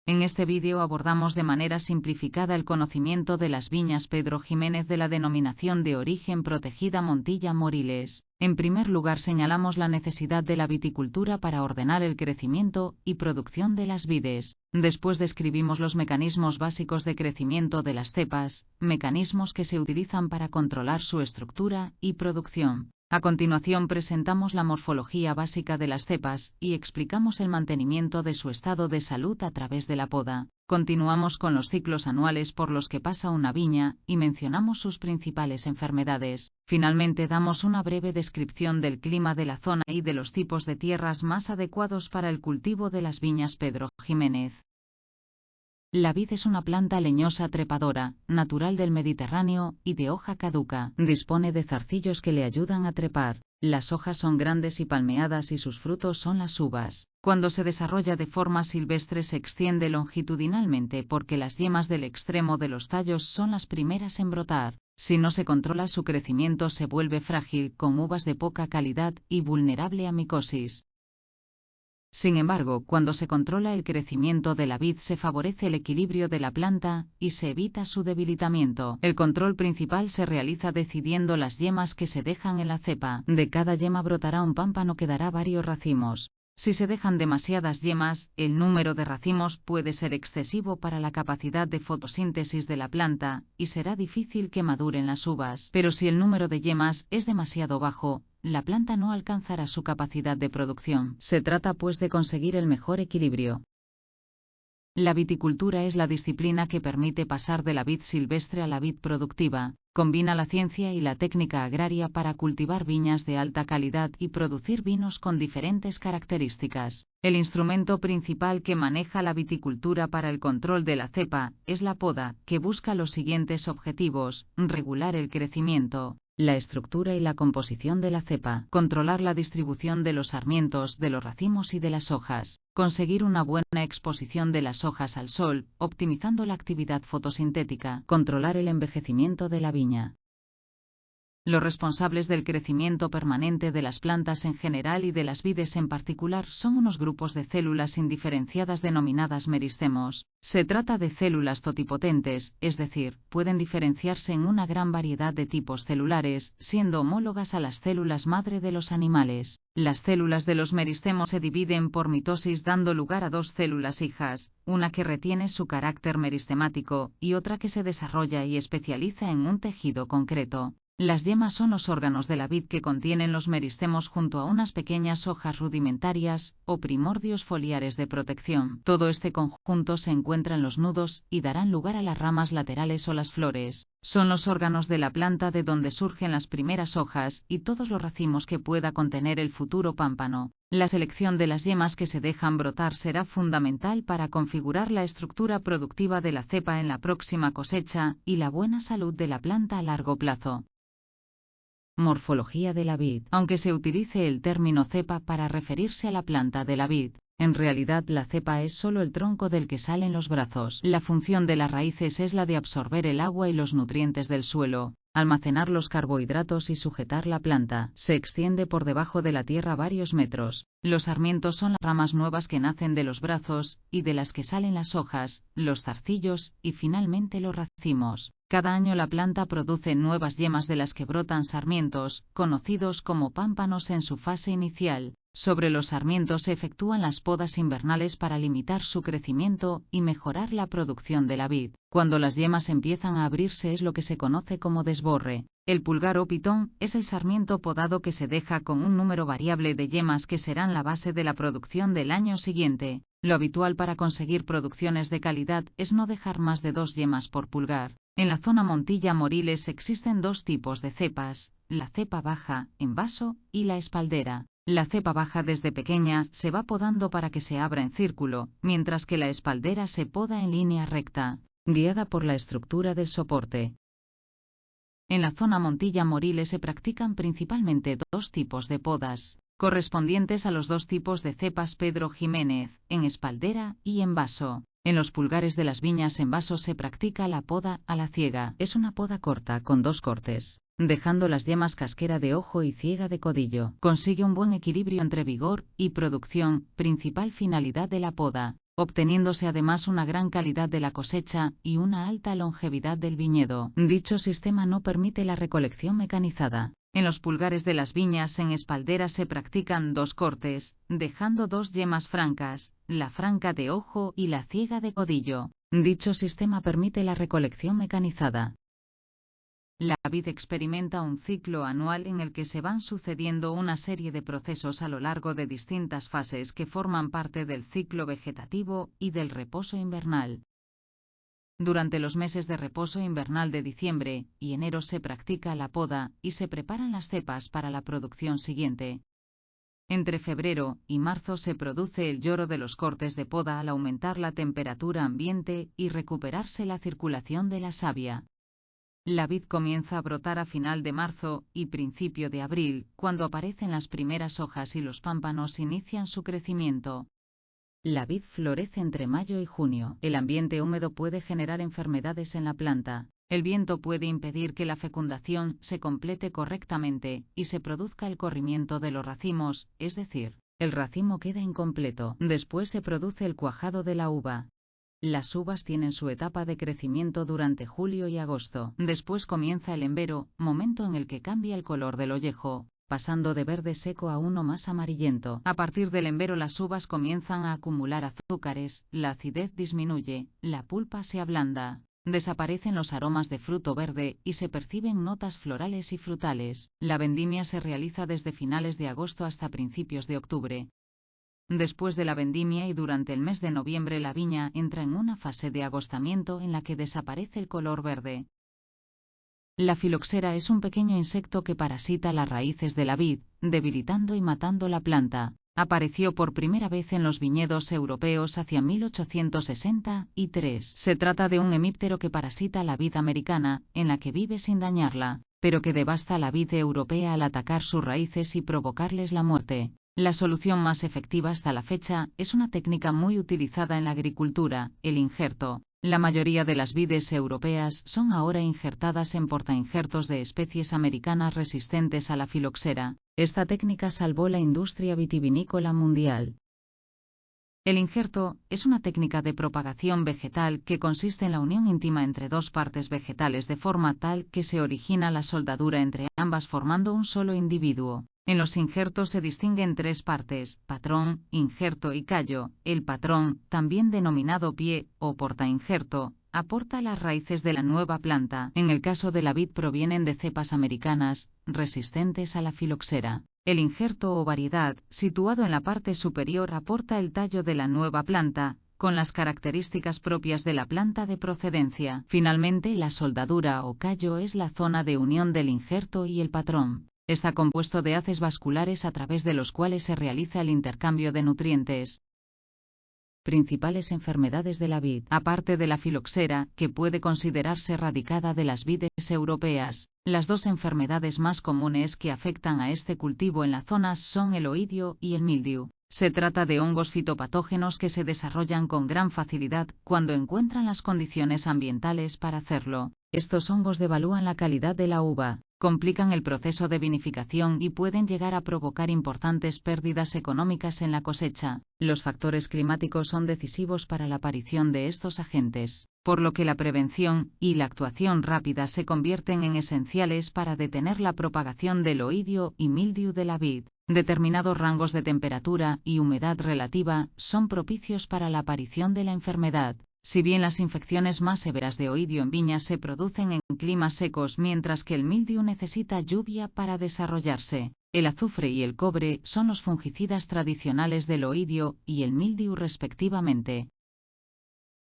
En este vídeo abordamos de manera simplificada el conocimiento de las viñas Pedro Ximénez de la denominación de origen protegida Montilla Moriles. En primer lugar señalamos la necesidad de la viticultura para ordenar el crecimiento y producción de las vides. Después describimos los mecanismos básicos de crecimiento de las cepas, mecanismos que se utilizan para controlar su estructura y producción. A continuación presentamos la morfología básica de las cepas y explicamos el mantenimiento de su estado de salud a través de la poda. Continuamos con los ciclos anuales por los que pasa una viña y mencionamos sus principales enfermedades. Finalmente damos una breve descripción del clima de la zona y de los tipos de tierras más adecuados para el cultivo de las viñas Pedro Ximénez. La vid es una planta leñosa trepadora, natural del Mediterráneo y de hoja caduca. Dispone de zarcillos que le ayudan a trepar. Las hojas son grandes y palmeadas y sus frutos son las uvas. Cuando se desarrolla de forma silvestre se extiende longitudinalmente porque las yemas del extremo de los tallos son las primeras en brotar. Si no se controla su crecimiento se vuelve frágil, con uvas de poca calidad y vulnerable a micosis. Sin embargo, cuando se controla el crecimiento de la vid se favorece el equilibrio de la planta y se evita su debilitamiento. El control principal se realiza decidiendo las yemas que se dejan en la cepa. De cada yema brotará un pámpano que dará varios racimos. Si se dejan demasiadas yemas, el número de racimos puede ser excesivo para la capacidad de fotosíntesis de la planta y será difícil que maduren las uvas. Pero si el número de yemas es demasiado bajo, la planta no alcanzará su capacidad de producción. Se trata pues de conseguir el mejor equilibrio. La viticultura es la disciplina que permite pasar de la vid silvestre a la vid productiva. Combina la ciencia y la técnica agraria para cultivar viñas de alta calidad y producir vinos con diferentes características. El instrumento principal que maneja la viticultura para el control de la cepa es la poda, que busca los siguientes objetivos: regular el crecimiento, la estructura y la composición de la cepa, controlar la distribución de los sarmientos, de los racimos y de las hojas, conseguir una buena exposición de las hojas al sol, optimizando la actividad fotosintética, controlar el envejecimiento de la viña. Los responsables del crecimiento permanente de las plantas en general y de las vides en particular son unos grupos de células indiferenciadas denominadas meristemos. Se trata de células totipotentes, es decir, pueden diferenciarse en una gran variedad de tipos celulares, siendo homólogas a las células madre de los animales. Las células de los meristemos se dividen por mitosis dando lugar a dos células hijas, una que retiene su carácter meristemático y otra que se desarrolla y especializa en un tejido concreto. Las yemas son los órganos de la vid que contienen los meristemos junto a unas pequeñas hojas rudimentarias o primordios foliares de protección. Todo este conjunto se encuentra en los nudos y darán lugar a las ramas laterales o las flores. Son los órganos de la planta de donde surgen las primeras hojas y todos los racimos que pueda contener el futuro pámpano. La selección de las yemas que se dejan brotar será fundamental para configurar la estructura productiva de la cepa en la próxima cosecha y la buena salud de la planta a largo plazo. Morfología de la vid. Aunque se utilice el término cepa para referirse a la planta de la vid, en realidad la cepa es solo el tronco del que salen los brazos. La función de las raíces es la de absorber el agua y los nutrientes del suelo, almacenar los carbohidratos y sujetar la planta. Se extiende por debajo de la tierra varios metros. Los sarmientos son las ramas nuevas que nacen de los brazos y de las que salen las hojas, los zarcillos y finalmente los racimos. Cada año la planta produce nuevas yemas de las que brotan sarmientos, conocidos como pámpanos en su fase inicial. Sobre los sarmientos se efectúan las podas invernales para limitar su crecimiento y mejorar la producción de la vid. Cuando las yemas empiezan a abrirse es lo que se conoce como desborre. El pulgar o pitón es el sarmiento podado que se deja con un número variable de yemas que serán la base de la producción del año siguiente. Lo habitual para conseguir producciones de calidad es no dejar más de 2 yemas por pulgar. En la zona Montilla Moriles existen dos tipos de cepas, la cepa baja, en vaso, y la espaldera. La cepa baja desde pequeña se va podando para que se abra en círculo, mientras que la espaldera se poda en línea recta, guiada por la estructura del soporte. En la zona Montilla Moriles se practican principalmente dos tipos de podas, correspondientes a los dos tipos de cepas Pedro Ximénez, en espaldera y en vaso. En los pulgares de las viñas en vaso se practica la poda a la ciega. Es una poda corta con 2 cortes, dejando las yemas casquera de ojo y ciega de codillo. Consigue un buen equilibrio entre vigor y producción, principal finalidad de la poda. obteniéndose además una gran calidad de la cosecha y una alta longevidad del viñedo. Dicho sistema no permite la recolección mecanizada. En los pulgares de las viñas en espaldera se practican 2 cortes, dejando 2 yemas francas, la franca de ojo y la ciega de codillo. Dicho sistema permite la recolección mecanizada. La vid experimenta un ciclo anual en el que se van sucediendo una serie de procesos a lo largo de distintas fases que forman parte del ciclo vegetativo y del reposo invernal. Durante los meses de reposo invernal de diciembre y enero se practica la poda y se preparan las cepas para la producción siguiente. Entre febrero y marzo se produce el lloro de los cortes de poda al aumentar la temperatura ambiente y recuperarse la circulación de la savia. La vid comienza a brotar a final de marzo y principio de abril, cuando aparecen las primeras hojas y los pámpanos inician su crecimiento. La vid florece entre mayo y junio. El ambiente húmedo puede generar enfermedades en la planta. El viento puede impedir que la fecundación se complete correctamente y se produzca el corrimiento de los racimos, es decir, el racimo queda incompleto. Después se produce el cuajado de la uva. Las uvas tienen su etapa de crecimiento durante julio y agosto. Después comienza el embero, momento en el que cambia el color del ollejo, pasando de verde seco a uno más amarillento. A partir del embero las uvas comienzan a acumular azúcares, la acidez disminuye, la pulpa se ablanda, desaparecen los aromas de fruto verde y se perciben notas florales y frutales. La vendimia se realiza desde finales de agosto hasta principios de octubre. Después de la vendimia y durante el mes de noviembre la viña entra en una fase de agostamiento en la que desaparece el color verde. La filoxera es un pequeño insecto que parasita las raíces de la vid, debilitando y matando la planta. Apareció por primera vez en los viñedos europeos hacia 1863. Se trata de un hemíptero que parasita la vid americana, en la que vive sin dañarla, pero que devasta la vid europea al atacar sus raíces y provocarles la muerte. La solución más efectiva hasta la fecha es una técnica muy utilizada en la agricultura, el injerto. La mayoría de las vides europeas son ahora injertadas en portainjertos de especies americanas resistentes a la filoxera. Esta técnica salvó la industria vitivinícola mundial. El injerto es una técnica de propagación vegetal que consiste en la unión íntima entre 2 partes vegetales de forma tal que se origina la soldadura entre ambas formando un solo individuo. En los injertos se distinguen 3 partes: patrón, injerto y callo. El patrón, también denominado pie o portainjerto, aporta las raíces de la nueva planta. En el caso de la vid provienen de cepas americanas, resistentes a la filoxera. El injerto o variedad, situado en la parte superior, aporta el tallo de la nueva planta, con las características propias de la planta de procedencia. Finalmente, la soldadura o callo es la zona de unión del injerto y el patrón. Está compuesto de haces vasculares a través de los cuales se realiza el intercambio de nutrientes. Principales enfermedades de la vid. Aparte de la filoxera, que puede considerarse erradicada de las vides europeas, las 2 enfermedades más comunes que afectan a este cultivo en la zona son el oidio y el mildiu. Se trata de hongos fitopatógenos que se desarrollan con gran facilidad cuando encuentran las condiciones ambientales para hacerlo. Estos hongos devalúan la calidad de la uva, complican el proceso de vinificación y pueden llegar a provocar importantes pérdidas económicas en la cosecha. Los factores climáticos son decisivos para la aparición de estos agentes, por lo que la prevención y la actuación rápida se convierten en esenciales para detener la propagación del oidio y mildiu de la vid. Determinados rangos de temperatura y humedad relativa son propicios para la aparición de la enfermedad. Si bien las infecciones más severas de oidio en viñas se producen en climas secos, mientras que el mildiu necesita lluvia para desarrollarse. El azufre y el cobre son los fungicidas tradicionales del oidio y el mildiu respectivamente.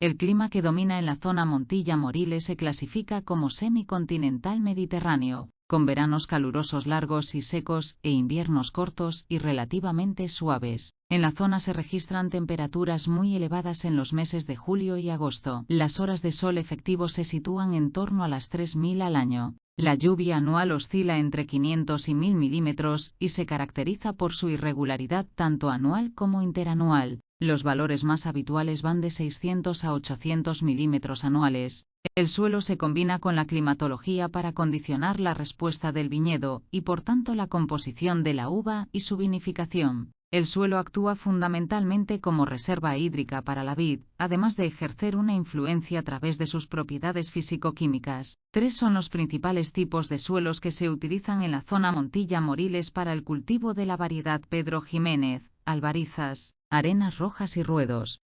El clima que domina en la zona Montilla-Moriles se clasifica como semicontinental mediterráneo, con veranos calurosos largos y secos e inviernos cortos y relativamente suaves. En la zona se registran temperaturas muy elevadas en los meses de julio y agosto. Las horas de sol efectivo se sitúan en torno a las 3000 al año. La lluvia anual oscila entre 500 y 1000 milímetros y se caracteriza por su irregularidad tanto anual como interanual. Los valores más habituales van de 600 a 800 milímetros anuales. El suelo se combina con la climatología para condicionar la respuesta del viñedo y por tanto la composición de la uva y su vinificación. El suelo actúa fundamentalmente como reserva hídrica para la vid, además de ejercer una influencia a través de sus propiedades físico-químicas. 3 son los principales tipos de suelos que se utilizan en la zona Montilla-Moriles para el cultivo de la variedad Pedro Jiménez: albarizas, arenas rojas y ruedos.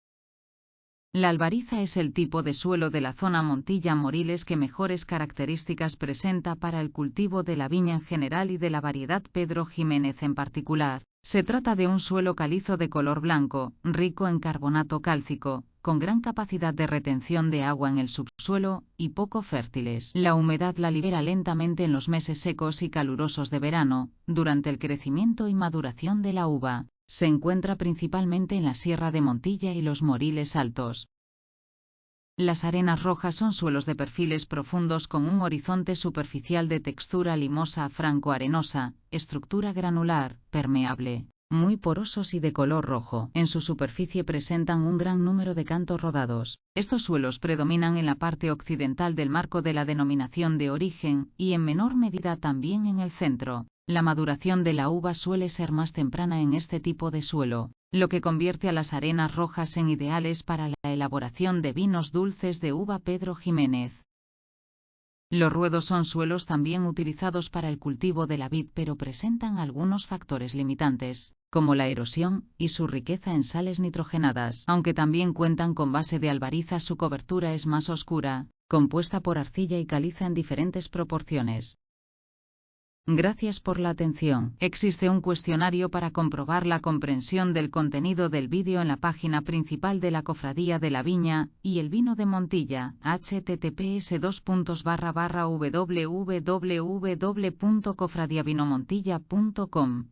La albariza es el tipo de suelo de la zona Montilla-Moriles que mejores características presenta para el cultivo de la viña en general y de la variedad Pedro Jiménez en particular. Se trata de un suelo calizo de color blanco, rico en carbonato cálcico, con gran capacidad de retención de agua en el subsuelo, y poco fértiles. La humedad la libera lentamente en los meses secos y calurosos de verano, durante el crecimiento y maduración de la uva. Se encuentra principalmente en la Sierra de Montilla y los Moriles Altos. Las arenas rojas son suelos de perfiles profundos con un horizonte superficial de textura limosa a franco-arenosa, estructura granular, permeable, muy porosos y de color rojo. En su superficie presentan un gran número de cantos rodados. Estos suelos predominan en la parte occidental del marco de la denominación de origen, y en menor medida también en el centro. La maduración de la uva suele ser más temprana en este tipo de suelo, lo que convierte a las arenas rojas en ideales para la elaboración de vinos dulces de uva Pedro Jiménez. Los ruedos son suelos también utilizados para el cultivo de la vid, pero presentan algunos factores limitantes, como la erosión y su riqueza en sales nitrogenadas. Aunque también cuentan con base de albariza, su cobertura es más oscura, compuesta por arcilla y caliza en diferentes proporciones. Gracias por la atención. Existe un cuestionario para comprobar la comprensión del contenido del vídeo en la página principal de la Cofradía de la Viña y el Vino de Montilla, https://www.cofradiavinomontilla.com